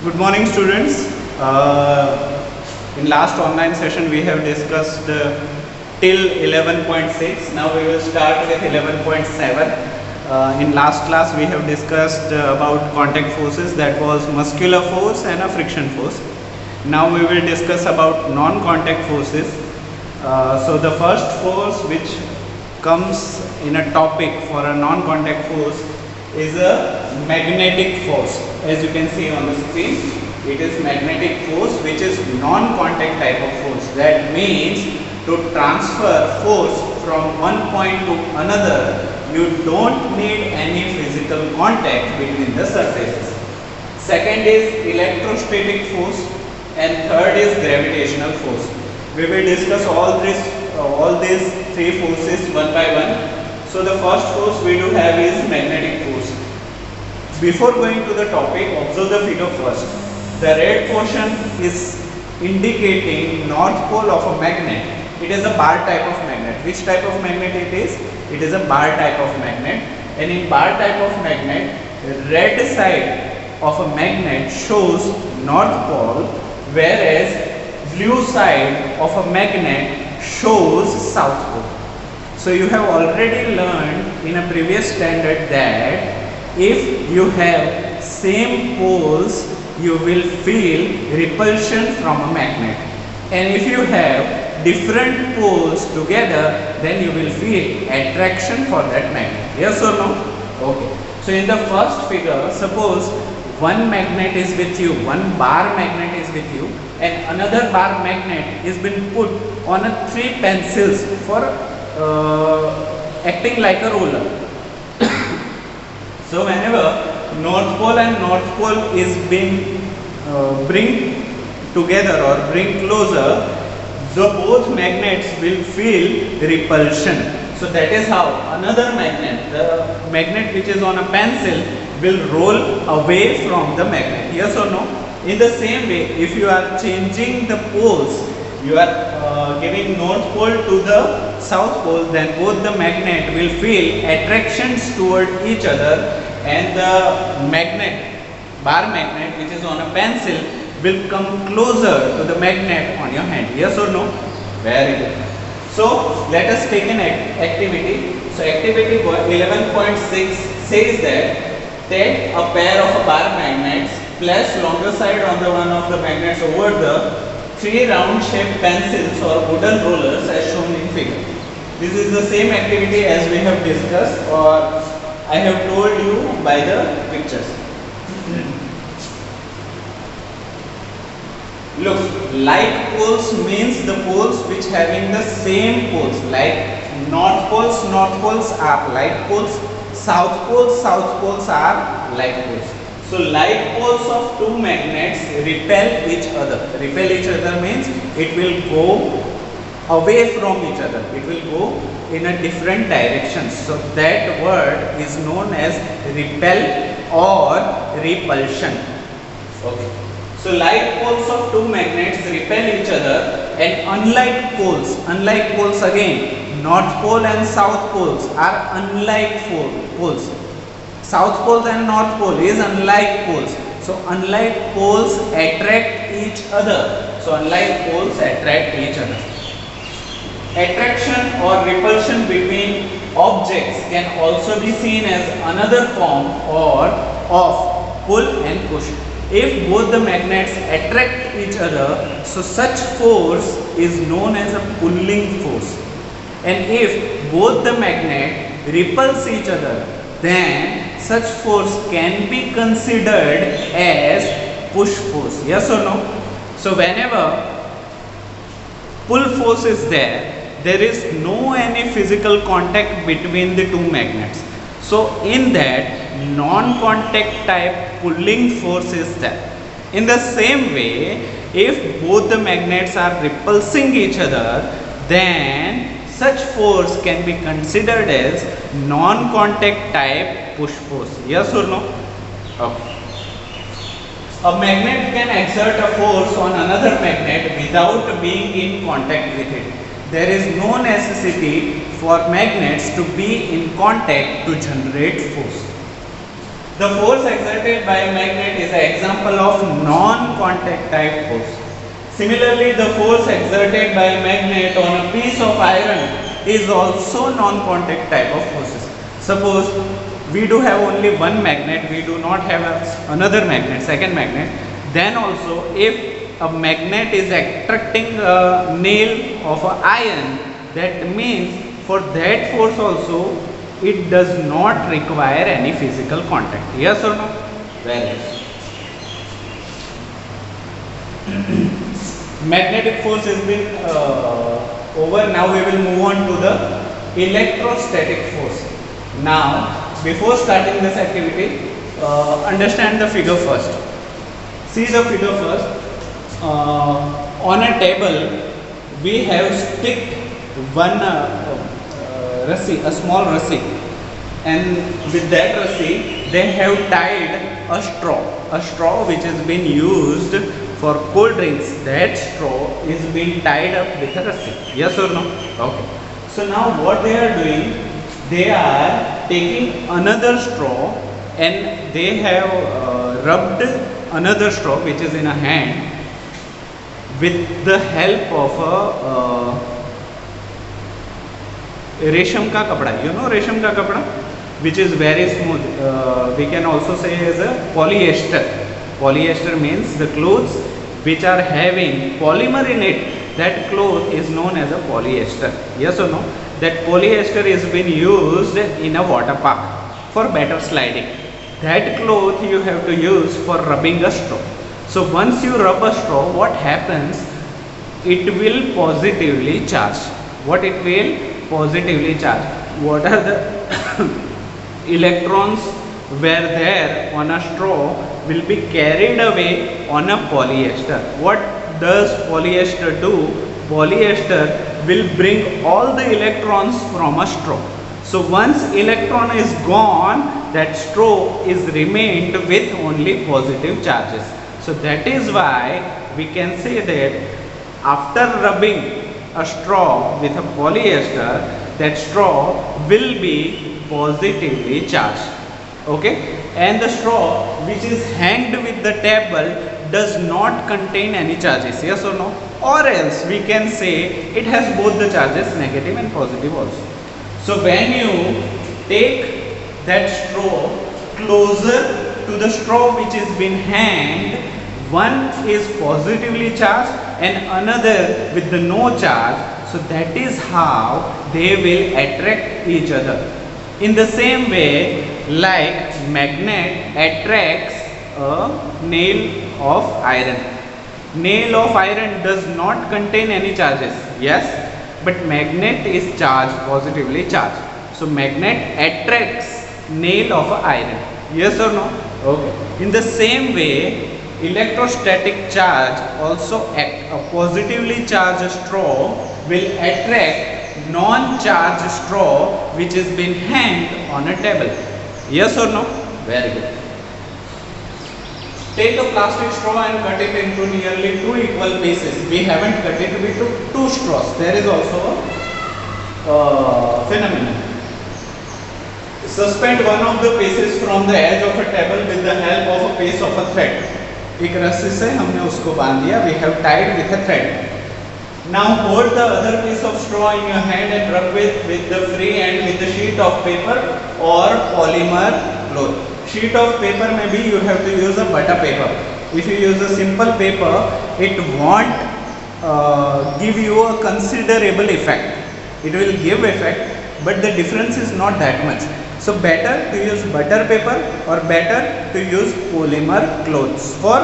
Good morning, students. In last online session we have discussed till 11.6. Now we will start with 11.7. In last class we have discussed about contact forces, that was muscular force and a friction force. Now we will discuss about non-contact forces. So the first force which comes in a topic for a non-contact force is a magnetic force. As you can see on the screen, it is magnetic force which is non-contact type of force. That means to transfer force from one point to another, you don't need any physical contact between the surfaces. Second is electrostatic force and third is gravitational force. We will discuss all these three forces one by one. So the first force we do have is magnetic force. Before going to the topic, observe the figure first. The red portion is indicating north pole of a magnet. It is a bar type of magnet. Which type of magnet it is? It is a bar type of magnet. And in bar type of magnet, red side of a magnet shows north pole, whereas blue side of a magnet shows south pole. So you have already learned in a previous standard that if you have same poles, you will feel repulsion from a magnet, and if you have different poles together, then you will feel attraction for that magnet. Yes or no? Okay. So in the first figure, suppose one magnet is with you, one bar magnet is with you, and another bar magnet is been put on a three pencils for acting like a roller. So whenever north pole and north pole is being bring together or bring closer, the both magnets will feel repulsion. So that is how another magnet, the magnet which is on a pencil, will roll away from the magnet. Yes or no? In the same way, if you are changing the poles, you are giving north pole to the south pole, then both the magnet will feel attractions toward each other, and the magnet, bar magnet which is on a pencil, will come closer to the magnet on your hand. Yes or no? Very good. So let us take an activity. So activity 11.6 says that take a pair of bar magnets, place longer side on the one of the magnets over the three round shaped pencils or wooden rollers as shown in figure. This is the same activity as we have discussed, or I have told you by the pictures. Look, like poles means the poles which having the same poles. Like north poles are like poles, south poles are like poles. So like poles of two magnets repel each other. Repel each other means it will go away from each other. It will go in a different direction. So that word is known as repel or repulsion. Okay. So like poles of two magnets repel each other, and unlike poles again, north pole and south poles are unlike poles. South pole and north pole is unlike poles. So unlike poles attract each other. So unlike poles attract each other. Attraction or repulsion between objects can also be seen as another form of pull and push. If both the magnets attract each other, so such force is known as a pulling force. And if both the magnet repulse each other, then such force can be considered as push force. Yes or no? So whenever pull force is there is no any physical contact between the two magnets. So in that, non-contact type pulling force is there. In the same way, if both the magnets are repulsing each other, then such force can be considered as non-contact type push force. Yes or no? Okay. A magnet can exert a force on another magnet without being in contact with it. There is no necessity for magnets to be in contact to generate force. The force exerted by a magnet is an example of non-contact type force. Similarly, the force exerted by a magnet on a piece of iron is also non-contact type of forces. Suppose we do have only one magnet, we do not have another magnet, second magnet, then also if a magnet is attracting a nail of an iron, that means for that force also it does not require any physical contact. Yes or no? Very yes. Magnetic force has been over. Now we will move on to the electrostatic force. Now before starting this activity, understand the figure first. See the figure first. On a table we have sticked one rassi, a small rassi, and with that rassi they have tied a straw which has been used for cold drinks. That straw is being tied up with a rassi. Yes or no? Okay. So now what they are doing, they are taking another straw and they have rubbed another straw which is in a hand with the help of a resham ka kapda. You know resham ka kapda, which is very smooth. We can also say as a polyester. Polyester means the clothes which are having polymer in it. That cloth is known as a polyester. Yes or no? That polyester is being used in a water park for better sliding. That cloth you have to use for rubbing a straw. So once you rub a straw, what happens? It will positively charge. What it will? Positively charge. What are the electrons were there on a straw will be carried away on a polyester. What does polyester do? Polyester will bring all the electrons from a straw. So once electron is gone, that straw is remained with only positive charges. So that is why we can say that after rubbing a straw with a polyester, that straw will be positively charged. Okay, and the straw which is hanged with the table does not contain any charges. Yes or no? Or else we can say it has both the charges, negative and positive also. So when you take that straw closer to the straw which is been hanged, one is positively charged and another with the no charge. So that is how they will attract each other. In the same way, like magnet attracts a nail of iron. Nail of iron does not contain any charges. Yes, but magnet is charged, positively charged. So magnet attracts nail of iron. Yes or no? Okay. In the same way, electrostatic charge also act. A positively charged straw will attract non-charged straw which is been hanged on a table. Yes or no? Very good. Take a plastic straw and cut it into nearly 2 equal pieces. We haven't cut it into 2 straws. There is also a phenomenon. Suspend one of the pieces from the edge of a table with the help of a piece of a thread. एक रस्सी से हमने उसको बांध दिया. We have tied with a thread. Now hold the other piece of straw in your hand and rub it with the free end with a sheet of paper or polymer cloth. Sheet of paper, maybe you have to use a butter paper. If you use a simple paper, it won't give you a considerable effect. It will give effect, but the difference is not that much. So better to use butter paper or better to use polymer cloths for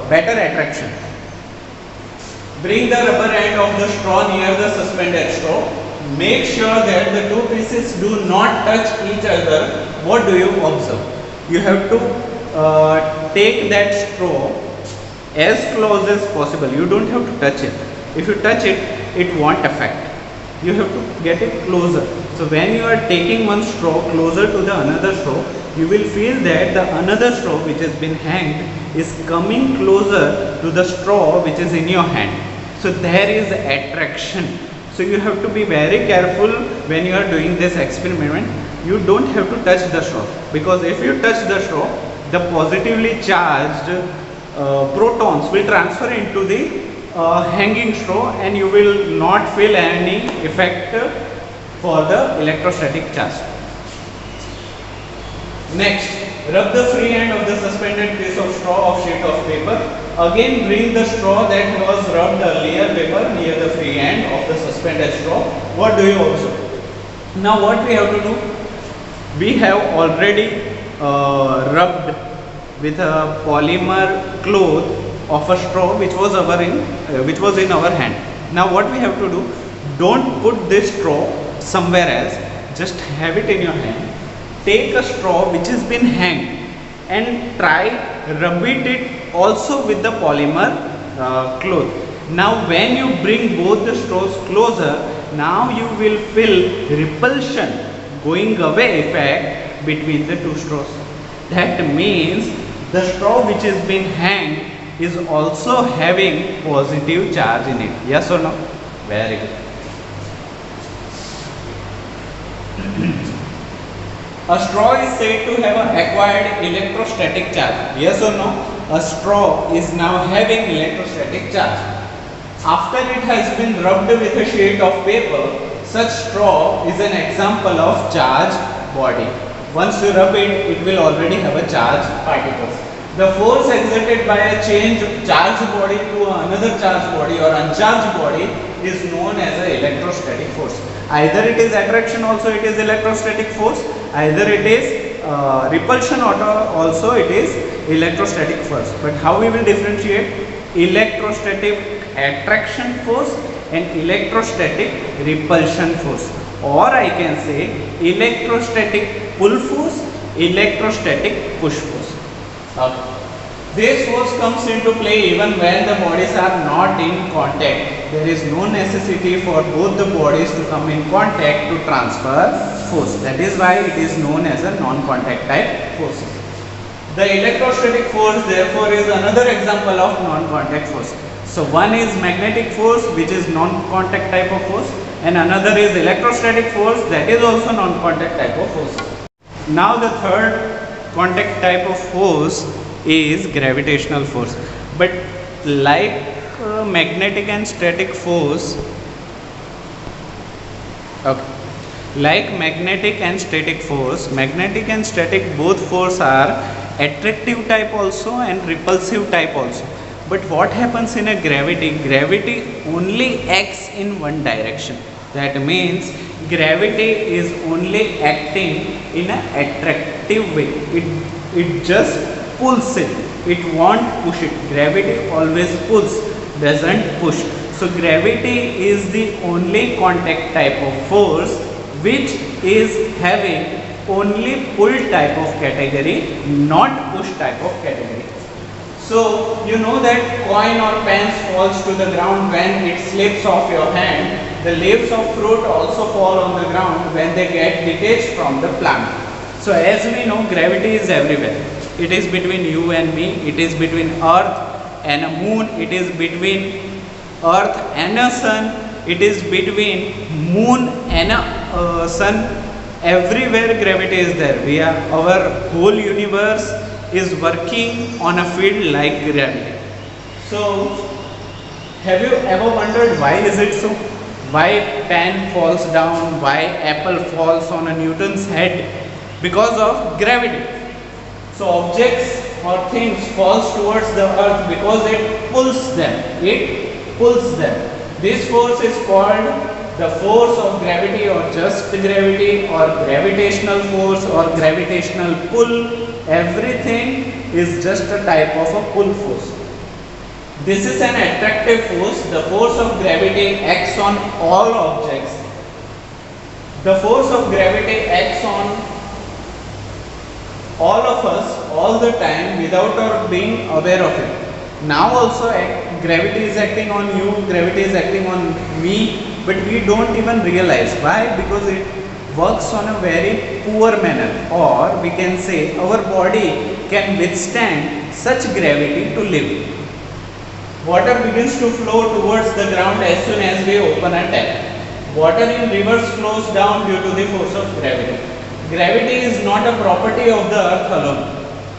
better attraction. Bring the rubber end of the straw near the suspended straw. Make sure that the 2 pieces do not touch each other. What do you observe? You have to take that straw as close as possible. You don't have to touch it. If you touch it, it won't affect. You have to get it closer. So when you are taking one straw closer to the another straw, you will feel that the another straw which has been hanged is coming closer to the straw which is in your hand. So there is attraction. So you have to be very careful when you are doing this experiment. you don't have to touch the straw, because if you touch the straw, the positively charged protons will transfer into the hanging straw, and you will not feel any effect for the electrostatic charge. Next, rub the free end of the suspended piece of straw of sheet of paper. Again, bring the straw that was rubbed earlier paper near the free end of the suspended straw. What do you observe? Now what we have to do? We have already rubbed with a polymer cloth of a straw which was in our hand. Now what we have to do? Don't put this straw somewhere else. Just have it in your hand. Take a straw which has been hanged and try rub it also with the polymer cloth. Now when you bring both the straws closer, now you will feel repulsion, going away effect between the two straws. That means the straw which has been hanged is also having positive charge in it. Yes or no? Very good. A straw is said to have an acquired electrostatic charge. Yes or no? A straw is now having electrostatic charge. After it has been rubbed with a sheet of paper, such straw is an example of charged body. Once you rub it, it will already have a charged particles. The force exerted by a change charged body to another charged body or uncharged body is known as an electrostatic force. Either it is attraction, also it is electrostatic force. Either it is repulsion, or also it is electrostatic force. But how we will differentiate electrostatic attraction force and electrostatic repulsion force? Or I can say electrostatic pull force, electrostatic push force. This force comes into play even when the bodies are not in contact. There is no necessity for both the bodies to come in contact to transfer force. That is why it is known as a non-contact type force. The electrostatic force therefore is another example of non-contact force. So one is magnetic force, which is non-contact type of force, and another is electrostatic force, that is also non-contact type of force. Now the third contact type of force is gravitational force. But like magnetic and static force, like magnetic and static force, magnetic and static both force are attractive type also and repulsive type also. But what happens in a gravity? Gravity only acts in one direction. That means gravity is only acting in an attractive way. It just pulls it. It won't push it. Gravity always pulls, doesn't push. So gravity is the only contact type of force which is having only pull type of category, not push type of category. So you know that coin or pence falls to the ground when it slips off your hand. The leaves of fruit also fall on the ground when they get detached from the plant. So as we know, gravity is everywhere. It is between you and me. It is between earth and a moon. It is between earth and a sun. It is between moon and a sun. Everywhere gravity is there. Our whole universe is working on a field like gravity. So have you ever wondered why is it so? Why pen falls down? Why apple falls on a Newton's head? Because of gravity. So objects or things falls towards the earth because it pulls them. It pulls them. This force is called the force of gravity, or just gravity, or gravitational force, or gravitational pull. Everything is just a type of a pull force. This is an attractive force. The force of gravity acts on all objects. The force of gravity acts on all of us all the time without our being aware of it. Now also gravity is acting on you, gravity is acting on me, but we don't even realize. Why? Because it works on a very poor manner, or we can say our body can withstand such gravity to live. Water begins to flow towards the ground as soon as we open a tap. Water in rivers flows down due to the force of gravity. gravity is not a property of the earth alone.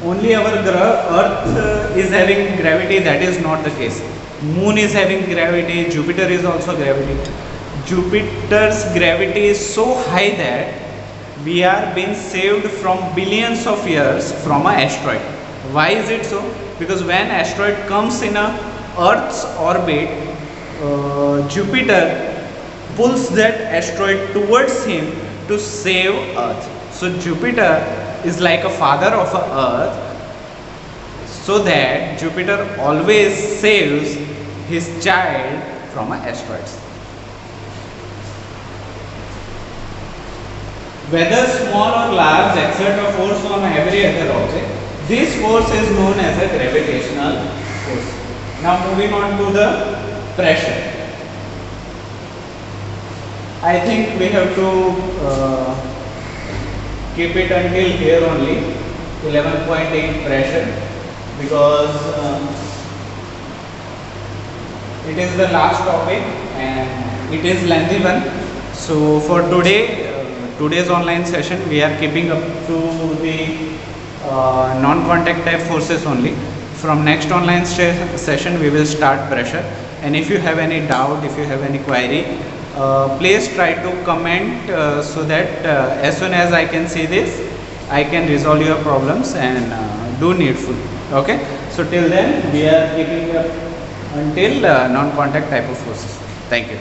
Only our earth is having gravity, that is not the case. Moon is having gravity, Jupiter is also gravity. Jupiter's gravity is so high that we are being saved from billions of years from an asteroid. Why is it so? Because when asteroid comes in a Earth's orbit, Jupiter pulls that asteroid towards him to save Earth. So Jupiter is like a father of Earth, so that Jupiter always saves his child from asteroids. Whether small or large exert a force on every other object, this force is known as a gravitational force. Now moving on to the pressure. I think we have to keep it until here only, 11.8 pressure, because it is the last topic and it is lengthy one. So for today's online session we are keeping up to the non-contact type forces only. From next online session we will start pressure, and if you have any doubt, if you have any query, please try to comment so that as soon as I can see this, I can resolve your problems and do needful. Okay, so till then we are keeping up until non-contact type of forces. Thank you.